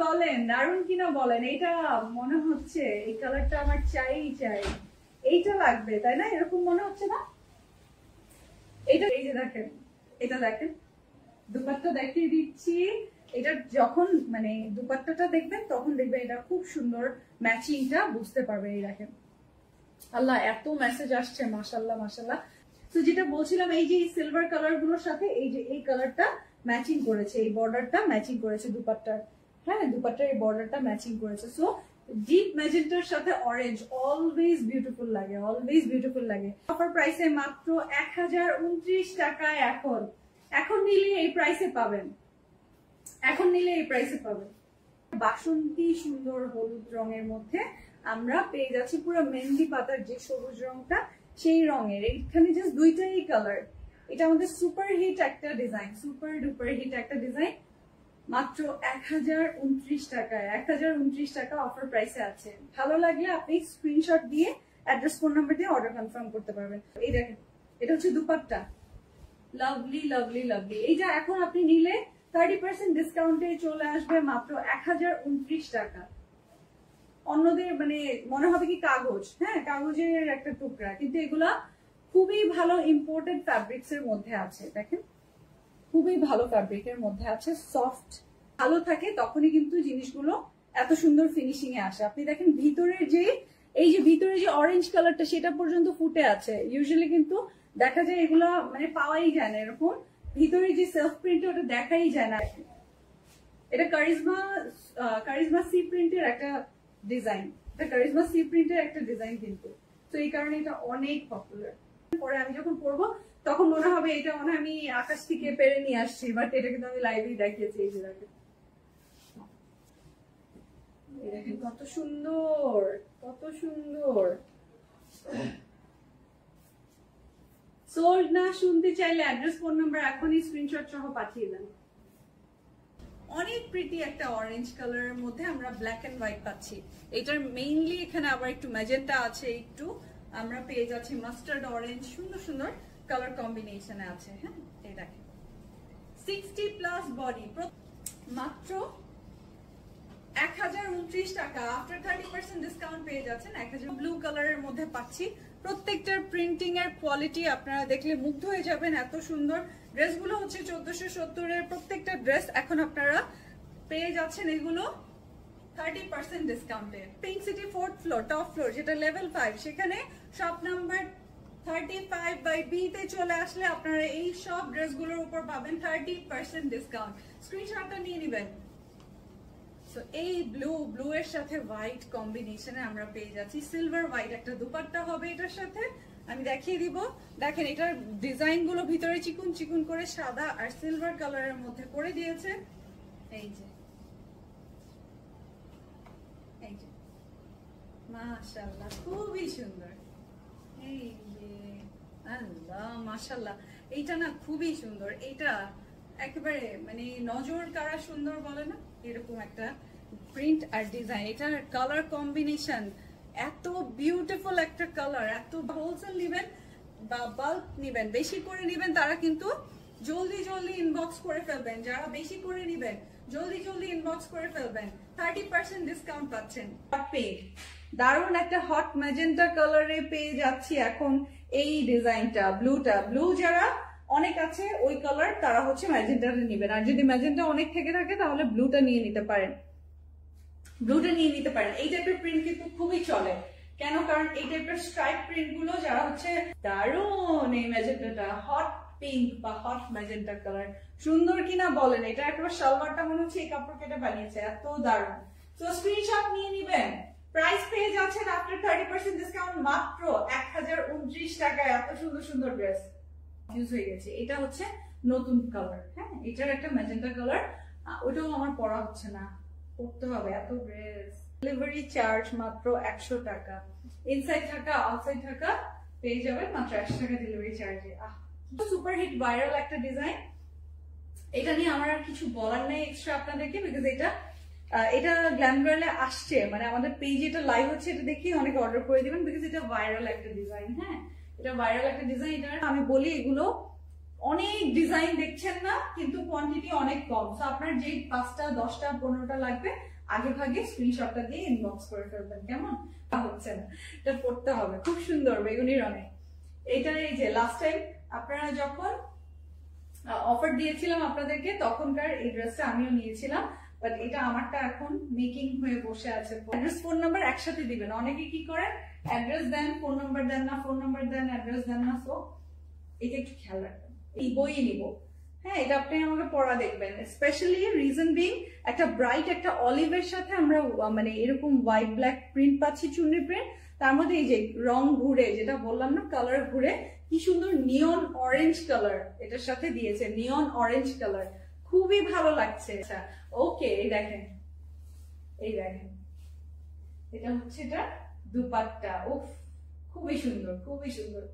বলেন, দারুণ কিনা বলেন। এটা মনে হচ্ছে এই কালারটা আমার চাই, এইটা লাগবে তাই না? এরকম মনে হচ্ছে না? এটা এই যে দেখেন, এটা দেখেন, দুপাট্টা দেখিয়ে দিচ্ছি। এটা যখন মানে দুপাট্টাটা দেখবেন তখন দেখবেন এটা খুব সুন্দর ম্যাচিংটা বুঝতে পারবে। এই দেখেন, আল্লাহ এত মেসেজ আসছে, মাশাআল্লাহ মাশাআল্লাহ। তো যেটা বলছিলাম, এই যে সিলভার কালার গুলোর সাথে এই যে এই কালারটা ম্যাচিং করেছে, এই বর্ডারটা ম্যাচিং করেছে দুপাট্টার। হ্যাঁ, দুপাট্টার এই বর্ডারটা ম্যাচিং করেছে। সো ডিপ ম্যাজেন্টার সাথে অরেঞ্জ অলওয়েজ বিউটিফুল লাগে, অলওয়েজ বিউটিফুল লাগে। অফার প্রাইসে মাত্র 1029 টাকায় এখন নিলে এই প্রাইসে পাবেন, এখন নিলে এই প্রাইসে পাবেন। বাসন্তী সুন্দর হলুদ রঙের মধ্যে আমরা পেয়ে যাচ্ছি পুরো মেহেন্দি পাতার যে সবুজ রংটা, সেই রঙের। এখানে জাস্ট দুইটাই কালার। এটা আমাদের সুপার হিট একটা ডিজাইন, সুপার ডুপার হিট একটা ডিজাইন। মাত্র 1029 টাকায়, 1029 টাকা অফার প্রাইসে আছে। ভালো লাগলে আপনি স্ক্রিনশট দিয়ে অ্যাড্রেস, ফোন নাম্বার দিয়ে অর্ডার কনফার্ম করতে পারবেন। এই দেখেন, এটা হচ্ছে দুপাট্টা, লাভলি লাভলি লাভলি। এইটা এখন আপনি নিলে 30% ডিসকাউন্টে চলে আসবে মাত্র 1029 টাকা। অন্যদের মানে মনে হবে কি কাগজ, হ্যাঁ কাগজের একটা টুকরা, কিন্তু এগুলা খুবই ভালো ইম্পোর্টেড ফ্যাব্রিক্স এর মধ্যে আছে। দেখেন, খুবই ভালো ফ্যাব্রিকের মধ্যে আছে, সফট ভালো থাকে, তখনই কিন্তু জিনিসগুলো এত সুন্দর ফিনিশিং এ আসে। আপনি দেখেন ভিতরের যে এই যে ভিতরে যে অরেঞ্জ কালারটা সেটা পর্যন্ত ফুটে আছে। ইউজুয়ালি কিন্তু দেখা যায় এগুলা মানে পাওয়াই যায় না এরকম। ভিতরে যে সেলফ প্রিন্ট ওটা দেখাই যায় না। এটা কারিজমা সি প্রিন্টের একটা ডিজাইন, এটা কারিজমা সি প্রিন্টের একটা ডিজাইন কিন্তু। তো এই কারণে এটা অনেক পপুলার। পরে আমি যখন পরবো তখন মনে হবে এটা মনে হয় আমি আকাশ থেকে পেরে নিয়ে আসছি, বাট এটা কিন্তু আমি লাইভেই দেখিয়েছি। এই যে দেখেন, দেখেন কত সুন্দর, কত সুন্দর। সোল্ড না শুনতে চাইলে অ্যাড্রেস, ফোন নাম্বার এখনই স্ক্রিনশট সহ পাঠিয়ে দেন। অনেক প্রিটি একটা অরেঞ্জ কালারের মধ্যে আমরা ব্ল্যাক এন্ড হোয়াইট পাচ্ছি। এটার মেইনলি এখানে আবার একটু ম্যাজেন্টা আছে, একটু আমরা পেয়ে যাচ্ছি মাস্টার্ড অরেঞ্জ, সুন্দর সুন্দর কালার কম্বিনেশনে আছে। হ্যাঁ, এই দেখেন 60+ বডি, মাত্র 1029 টাকা। আফটার 30% ডিসকাউন্ট পেয়ে যাচ্ছেন 1000। ব্লু কালারের মধ্যে পাচ্ছি। প্রত্যেকটার প্রিন্টিং এর কোয়ালিটি আপনারা দেখলে মুগ্ধ হয়ে যাবেন, এত সুন্দর। ড্রেসগুলো হচ্ছে 1470 এর প্রত্যেকটা ড্রেস এখন আপনারা পেয়ে যাচ্ছেন এগুলো 30% ডিসকাউন্টে। Pink city 4th floor, top floor যেটা লেভেল 5, সেখানে শপ নাম্বার 35/B তে চলে আসলে আপনারা এই সব ড্রেসগুলোর উপর পাবেন 30% ডিসকাউন্ট। স্ক্রিনশটটা নিয়ে নেবেন। সো এই ব্লু এর সাথে হোয়াইট কম্বিনেশনে আমরা পেয়ে যাচ্ছি সিলভার হোয়াইট একটা দুপাট্টা হবে এটার সাথে। আমি দেখিয়ে দিব। দেখেন এটার ডিজাইন গুলো ভিতরে চিকুন চিকুন করে সাদা আর সিলভার কালারের মধ্যে করে দিয়েছে। এই যে মাশাআল্লাহ, খুবই সুন্দর। এই যে আল্লাহ মাশাআল্লাহ, এইটা না খুবই সুন্দর। এটা একেবারে মানে নজর কাড়া সুন্দর বলে না, এরকম একটা প্রিন্ট আর ডিজাইন। এটার কালার কম্বিনেশন এত বিউটিফুল একটা কালার। এত হোলসেল নিবেন বা বাল্ক নিবেন, বেশি করে নিবেন, তারা কিন্তু জলদি জলদি ইনবক্স করে ফেলবেন। যারা বেশি করে নিবেন জলদি জলদি ইনবক্স করে ফেলবেন, 30% ডিসকাউন্ট পাচ্ছেন। দারুণ একটা হট ম্যাজেন্টা কালারে পেয়ে যাচ্ছি এখন এই ডিজাইনটা। ব্লু যারা অনেক আছে ওই কালার, তারা হচ্ছে ম্যাজেন্টাটা নিবেন। আর যদি ম্যাজেন্টা অনেক থেকে থাকে তাহলে ব্লুটা নিয়ে নিতে পারেন, এই টাইপের প্রিন্ট কিন্তু খুবই চলে। কেন? কারণ এই টাইপের স্ট্রাইপ প্রিন্ট গুলো যারা হচ্ছে দারুণ। এই ম্যাজেন্টাটা হট পিঙ্ক বা হট ম্যাজেন্টা কালার, সুন্দর কিনা বলেন। এটা একটা সালোয়ারটা মনে হচ্ছে এই কাপড় কেটে বানিয়েছে, এত দারুণ। তো স্ক্রিনশট নিয়ে নিবেন। প্রাইস পেয়ে যাচ্ছেন আফটার 30% ডিসকাউন্ট মাত্র 1029 টাকায়। এত সুন্দর সুন্দর ড্রেস ইউজ হয়ে গেছে। এটা হচ্ছে নতুন কালার। হ্যাঁ, এটার একটা ম্যাজেন্টা কালার, ওটাও আমার পরা হচ্ছে না, করতে হবে এত ড্রেস। ডেলিভারি চার্জ মাত্র 100 টাকা। ইনসাইড ঢাকা আউটসাইড ঢাকা পেয়ে যাবেন মাত্র 100 টাকা ডেলিভারি চার্জে। সুপার হিট ভাইরাল একটা ডিজাইন। এটা নিয়ে আমার আর কিছু বলার নেই এক্সট্রা আপনাদেরকে, বিকজ এটা গ্ল্যাম গার্লে আসছে, মানে আমাদের পেজে এটা লাইভ হচ্ছে, এটা দেখি অনেকে অর্ডার করে দিবেন, বিকজ এটা ভাইরাল একটা ডিজাইন। হ্যাঁ, এটা ভাইরাল একটা ডিজাইন। এটা আমি বলি এগুলো অনেক ডিজাইন দেখছেন না, কিন্তু কোয়ান্টিটি অনেক কম। তো আপনার যে 5টা 10টা 15টা লাগবে আগে ভাগে স্ক্রিনশটটা দিয়ে ইনবক্স করে ফেলবেন। কেমন হচ্ছে না, এটা পড়তে হবে, খুব সুন্দর বেগুনি রঙে। এটা এই যে লাস্ট টাইম আপনারা যখন অফার দিয়েছিলাম আপনাদেরকে, তখনকার এই ড্রেসটা আমিও নিয়েছিলাম, বাট এটা আমারটা এখন মেকিং হয়ে বসে আছে। অ্যাড্রেস ফোন নাম্বার একসাথে দিবেন। অনেকে কি করে অ্যাড্রেস দেন ফোন নাম্বার দেন না, ফোন নাম্বার দেন অ্যাড্রেস দেন না। সো এটা একটু খেয়াল রাখবেন। এই বই নিব, হ্যাঁ এটা আপনি আমাকে পড়া দেখবেন। স্পেশালি রিজন বিং একটা ব্রাইট একটা অলিভের সাথে আমরা মানে এরকম হোয়াইট ব্ল্যাক প্রিন্ট পাচ্ছি, চুন্নি প্রিন্ট, তার মধ্যে এই যে রং ঘুরে, যেটা বললাম না কালার ঘুরে, কি সুন্দর নিয়ন অরেঞ্জ কালার এটার সাথে দিয়েছে, নিয়ন অরেঞ্জ কালার, খুবই ভালো লাগছে। আচ্ছা ওকে, এই দেখেন, এই দেখেন, এটা হচ্ছে এটা দুপাট্টা। উফ খুবই সুন্দর, খুবই সুন্দর।